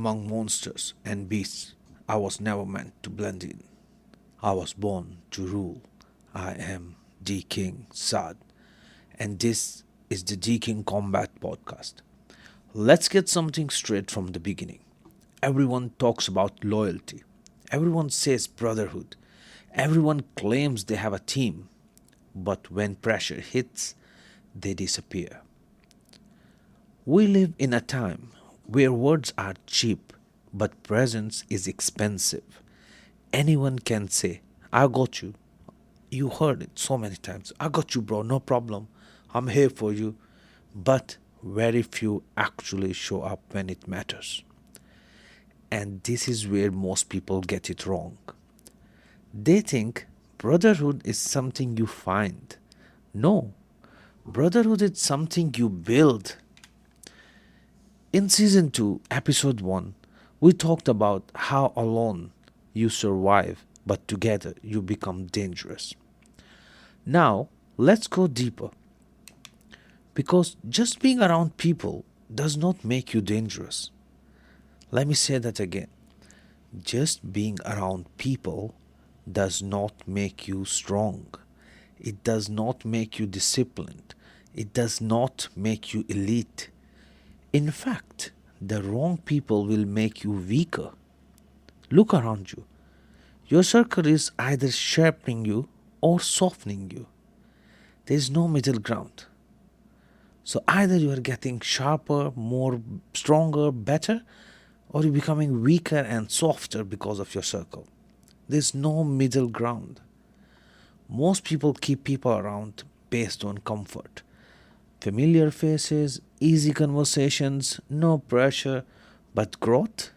Among monsters and beasts, I was never meant to blend in. I was born to rule. I am the King Sad, and this is the D King Combat Podcast. Let's get something straight from the beginning. Everyone talks about loyalty, everyone says brotherhood, everyone claims they have a team, but when pressure hits, they disappear. We live in a time where words are cheap, but presence is expensive. Anyone can say, I got you. You heard it so many times. I got you, bro, no problem. I'm here for you. But very few actually show up when it matters. And this is where most people get it wrong. They think brotherhood is something you find. No, brotherhood is something you build. In season 2, episode 1, we talked about how alone you survive, but together you become dangerous. Now, let's go deeper. Because just being around people does not make you dangerous. Let me say that again. Just being around people does not make you strong. It does not make you disciplined. It does not make you elite. In fact, the wrong people will make you weaker. Look around you. Your circle is either sharpening you or softening you. There is no middle ground. So either you are getting sharper, more stronger, better, or you're becoming weaker and softer because of your circle. There's no middle ground. Most people keep people around based on comfort. Familiar faces, easy conversations, no pressure. But growth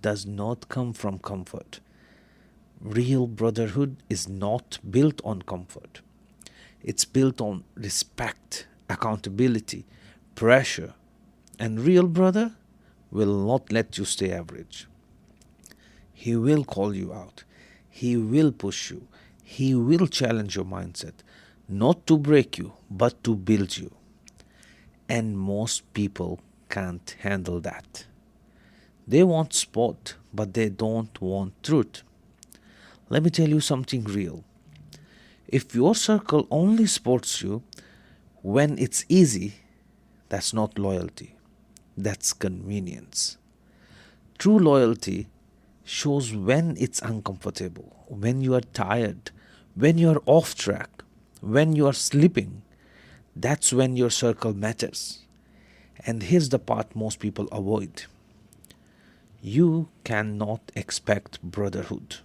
does not come from comfort. Real brotherhood is not built on comfort. It's built on respect, accountability, pressure. And real brother will not let you stay average. He will call you out. He will push you. He will challenge your mindset, not to break you, but to build you. And most people can't handle that. They want sport, but they don't want truth. Let me tell you something real. If your circle only supports you when it's easy, that's not loyalty. That's convenience. True loyalty shows when it's uncomfortable, when you are tired, when you are off track, when you are sleeping. That's when your circle matters. And here's the part most people avoid. You cannot expect brotherhood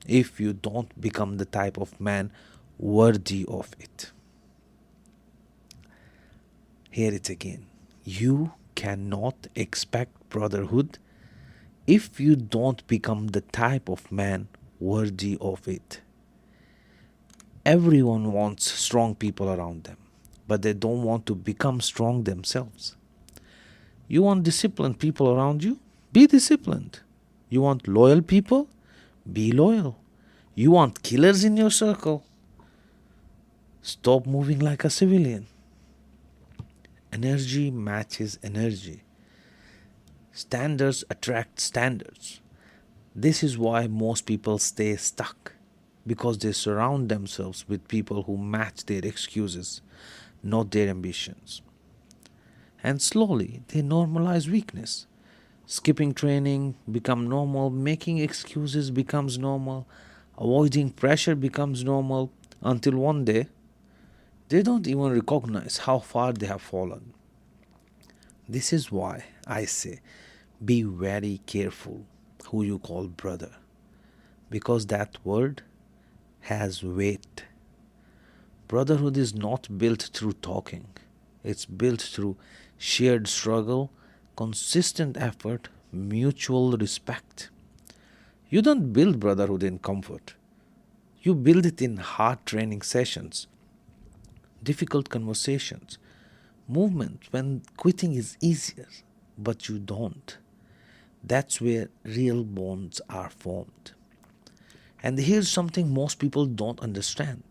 if you don't become the type of man worthy of it. Hear it again. You cannot expect brotherhood if you don't become the type of man worthy of it. Everyone wants strong people around them, but they don't want to become strong themselves. You want disciplined people around you? Be disciplined. You want loyal people? Be loyal. You want killers in your circle? Stop moving like a civilian. Energy matches energy. Standards attract standards. This is why most people stay stuck, because they surround themselves with people who match their excuses, not their ambitions. And slowly they normalize weakness. Skipping training becomes normal, making excuses becomes normal, avoiding pressure becomes normal, until one day they don't even recognize how far they have fallen. This is why I say be very careful who you call brother, because that word has weight. Brotherhood is not built through talking, it's built through shared struggle, consistent effort, mutual respect. You don't build brotherhood in comfort, you build it in hard training sessions, difficult conversations, movements when quitting is easier, but you don't. That's where real bonds are formed. And here's something most people don't understand.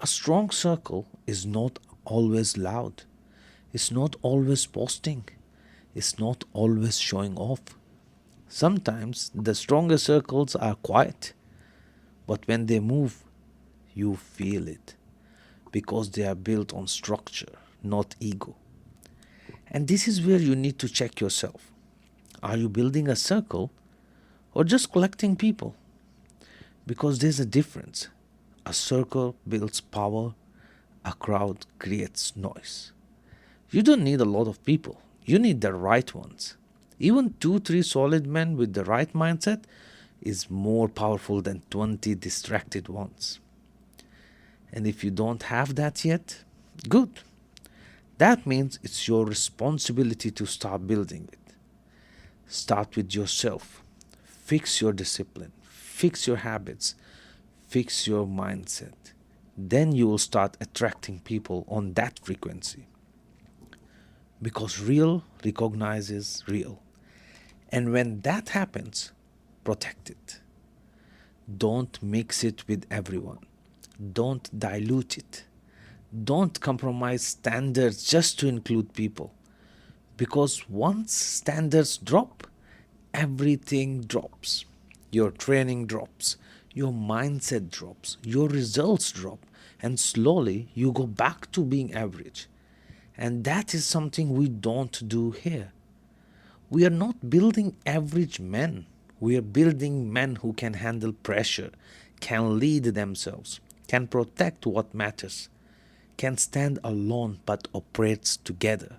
A strong circle is not always loud. It's not always posting. is not always showing off. Sometimes the strongest circles are quiet, but when they move, you feel it because they are built on structure, not ego. And this is where you need to check yourself. Are you building a circle or just collecting people? Because there's a difference. A circle builds power, a crowd creates noise. You don't need a lot of people, you need the right ones. Even 2 3 solid men with the right mindset is more powerful than 20 distracted ones. And if you don't have that yet, good. That means it's your responsibility to start building it. Start with yourself. Fix your discipline. Fix your habits. Fix your mindset. Then you will start attracting people on that frequency. Because real recognizes real. And when that happens, protect it. Don't mix it with everyone. Don't dilute it. Don't compromise standards just to include people. Because once standards drop, everything drops. Your training drops, your mindset drops, your results drop, and slowly you go back to being average. And that is something we don't do here. We are not building average men. We are building men who can handle pressure, can lead themselves, can protect what matters, can stand alone but operates together.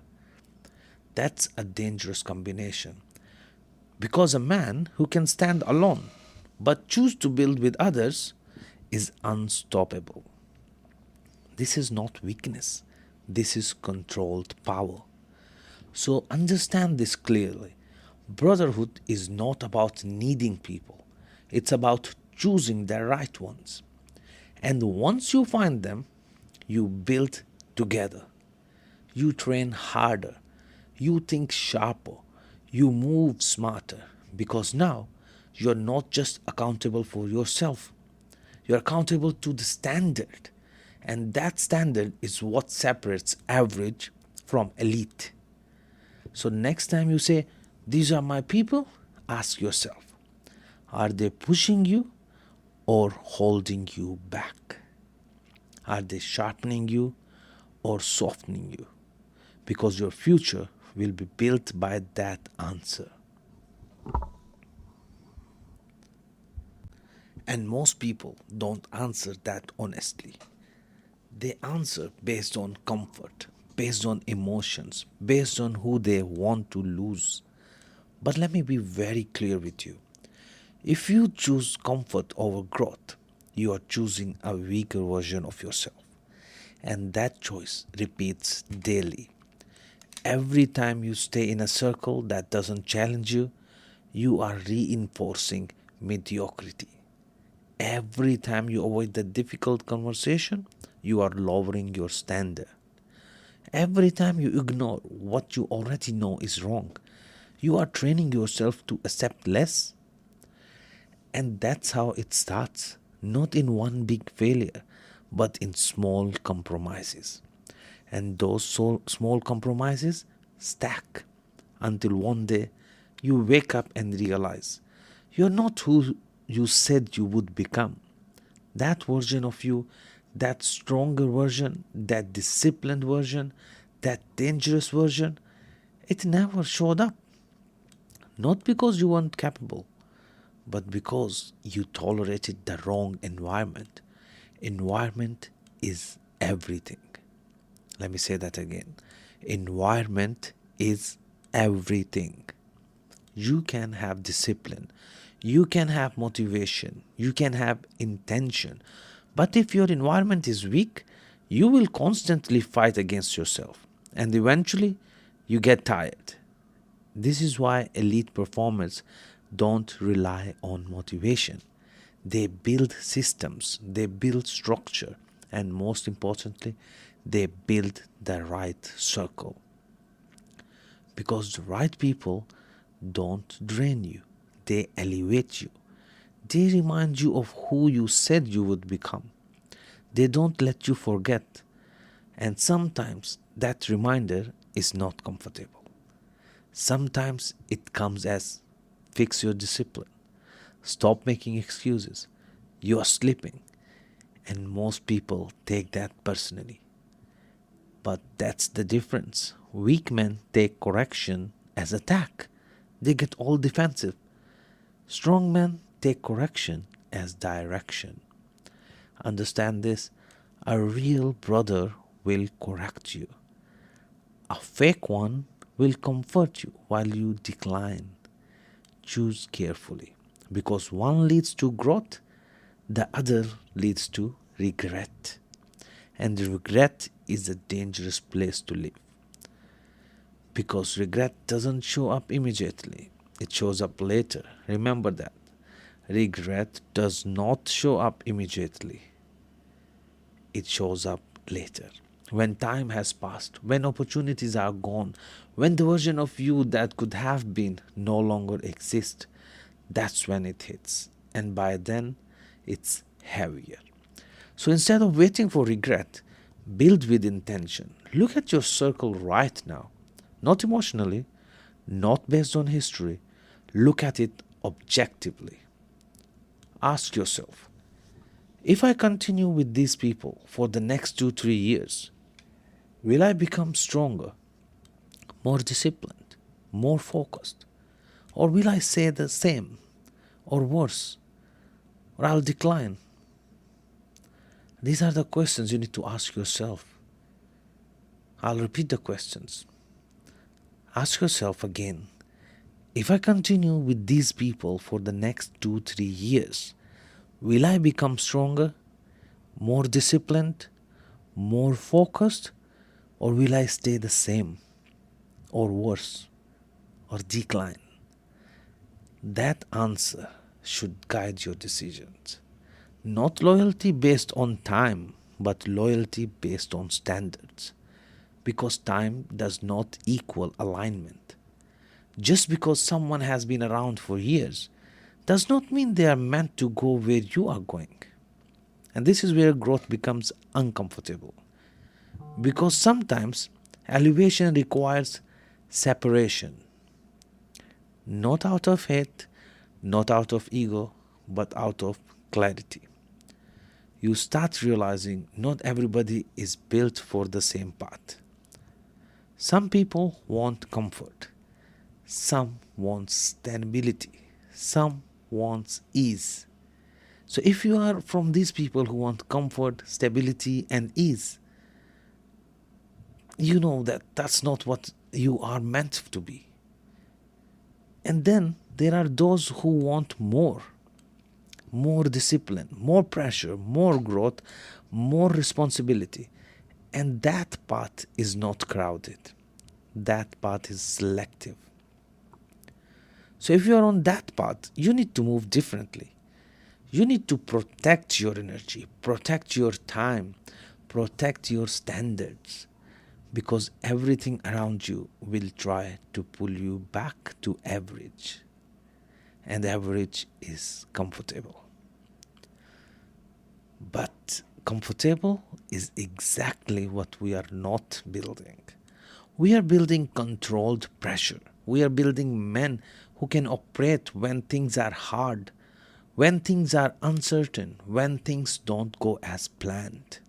That's a dangerous combination. Because a man who can stand alone but choose to build with others is unstoppable. This is not weakness. This is controlled power. So understand this clearly. Brotherhood is not about needing people. It's about choosing the right ones. And once you find them, you build together. You train harder. You think sharper. You move smarter. Because now you're not just accountable for yourself. You're accountable to the standard. And that standard is what separates average from elite. So next time you say, these are my people, ask yourself, are they pushing you or holding you back? Are they sharpening you or softening you? Because your future will be built by that answer. And most people don't answer that honestly. They answer based on comfort, based on emotions, based on who they want to lose. But let me be very clear with you. If you choose comfort over growth, you are choosing a weaker version of yourself. And that choice repeats daily. Every time you stay in a circle that doesn't challenge you, you are reinforcing mediocrity. Every time you avoid the difficult conversation, you are lowering your standard. Every time you ignore what you already know is wrong, you are training yourself to accept less. And that's how it starts. Not in one big failure, but in small compromises. And those small compromises stack until one day you wake up and realize you're not who you said you would become. That version of you, that stronger version, that disciplined version, that dangerous version, it never showed up. Not because you weren't capable, but because you tolerated the wrong environment. Environment is everything. Let me say that again. Environment is everything. You can have discipline, you can have motivation, you can have intention. But if your environment is weak, you will constantly fight against yourself. And eventually, you get tired. This is why elite performers don't rely on motivation. They build systems, they build structure, and most importantly, they build the right circle. Because the right people don't drain you, they elevate you. They remind you of who you said you would become. They don't let you forget. And sometimes that reminder is not comfortable. Sometimes it comes as fix your discipline, stop making excuses, you are sleeping, and most people take that personally. But that's the difference. Weak men take correction as attack. They get all defensive. Strong men take correction as direction. Understand this. A real brother will correct you. A fake one will comfort you while you decline. Choose carefully. Because one leads to growth, the other leads to regret. And regret is a dangerous place to live. Because regret doesn't show up immediately, it shows up later. Remember that. Regret does not show up immediately, it shows up later. When time has passed, when opportunities are gone, when the version of you that could have been no longer exists, that's when it hits. And by then, it's heavier. So instead of waiting for regret, build with intention. Look at your circle right now. Not emotionally, not based on history. Look at it objectively. Ask yourself, if I continue with these people for the next 2, 3 years, will I become stronger, more disciplined, more focused? Or will I say the same, or worse, or I'll decline? These are the questions you need to ask yourself. I'll repeat the questions. Ask yourself again, if I continue with these people for the next 2, 3 years, will I become stronger, more disciplined, more focused, or will I stay the same, or worse, or decline? That answer should guide your decisions. Not loyalty based on time, but loyalty based on standards. Because time does not equal alignment. Just because someone has been around for years does not mean they are meant to go where you are going. And this is where growth becomes uncomfortable. Because sometimes elevation requires separation. Not out of hate, not out of ego, but out of clarity. You start realizing not everybody is built for the same path. Some people want comfort. Some want stability. Some want ease. So if you are from these people who want comfort, stability, and ease, you know that that's not what you are meant to be. And then there are those who want more discipline, more pressure, more growth, more responsibility. And that path is not crowded. That path is selective. So if you are on that path, you need to move differently. You need to protect your energy, protect your time, protect your standards. Because everything around you will try to pull you back to average. And average is comfortable. But comfortable is exactly what we are not building. We are building controlled pressure. We are building men who can operate when things are hard, when things are uncertain, when things don't go as planned.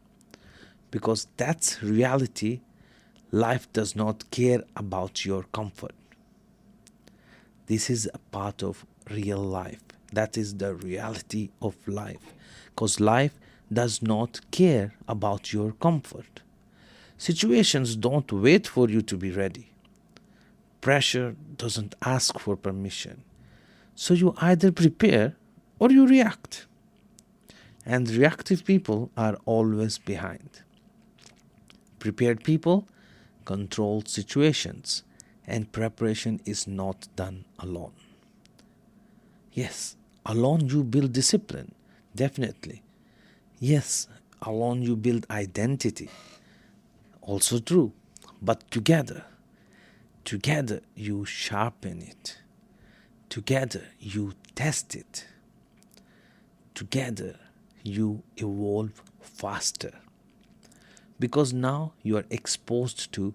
Because that's reality. Life does not care about your comfort. This is a part of real life. That is the reality of life. Because life does not care about your comfort. Situations don't wait for you to be ready. Pressure doesn't ask for permission. So you either prepare or you react. And reactive people are always behind. Prepared people control situations, and preparation is not done alone. Yes, alone you build discipline, definitely. Yes, alone you build identity, also true. But together you sharpen it. Together you test it. Together you evolve faster. Because now you are exposed to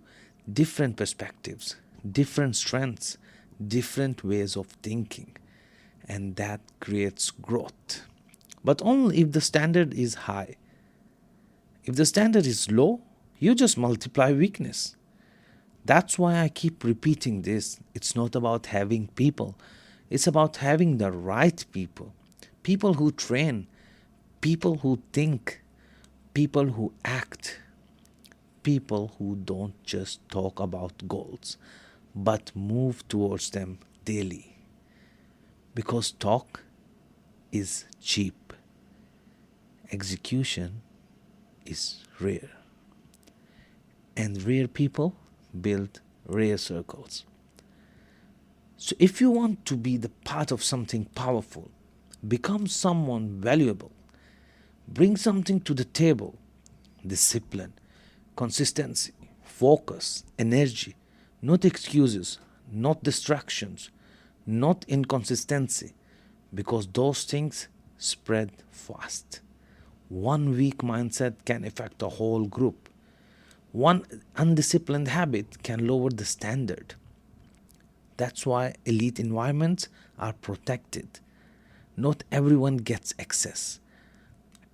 different perspectives, different strengths, different ways of thinking, and that creates growth. But only if the standard is high. If the standard is low, you just multiply weakness. That's why I keep repeating this. It's not about having people, it's about having the right people. People who train, people who think, people who act, people who don't just talk about goals, but move towards them daily. Because talk is cheap, execution is rare. And rare people build rare circles. So if you want to be the part of something powerful, become someone valuable, bring something to the table, discipline, consistency, focus, energy, not excuses, not distractions, not inconsistency, because those things spread fast. One weak mindset can affect a whole group. One undisciplined habit can lower the standard. That's why elite environments are protected. Not everyone gets access,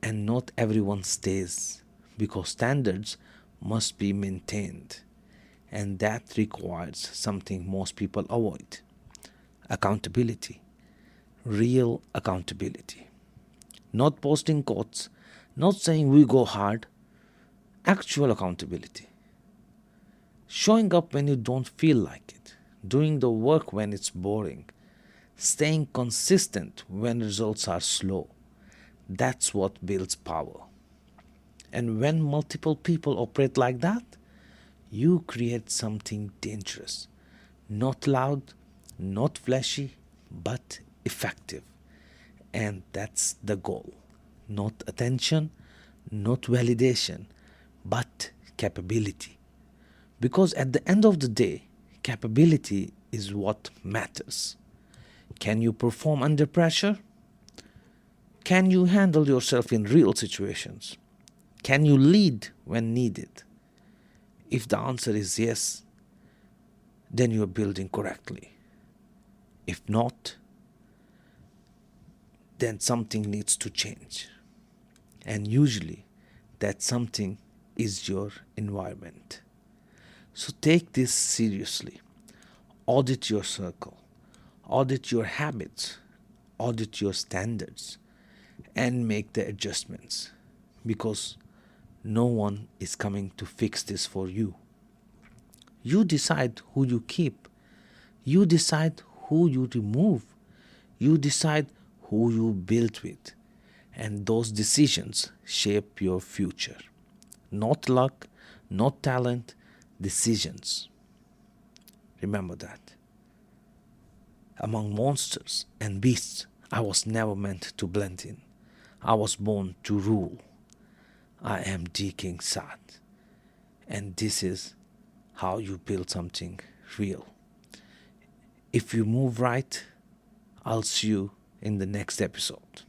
and not everyone stays, because standards must be maintained, and that requires something most people avoid: accountability, real accountability. Not posting quotes, not saying we go hard, actual accountability. Showing up when you don't feel like it, doing the work when it's boring, staying consistent when results are slow. That's what builds power. And when multiple people operate like that, you create something dangerous. Not loud, not flashy, but effective. And that's the goal. Not attention, not validation, but capability. Because at the end of the day, capability is what matters. Can you perform under pressure? Can you handle yourself in real situations? Can you lead when needed? If the answer is yes, then you are building correctly. If not, then something needs to change. And usually, that something is your environment. So take this seriously. Audit your circle, audit your habits, audit your standards, and make the adjustments, because no one is coming to fix this for you. You decide who you keep, you decide who you remove, you decide who you build with, and those decisions shape your future. Not luck, not talent, decisions. Remember that. Among monsters and beasts, I was never meant to blend in. I was born to rule. I am the King Sad. And this is how you build something real. If you move right, I'll see you in the next episode.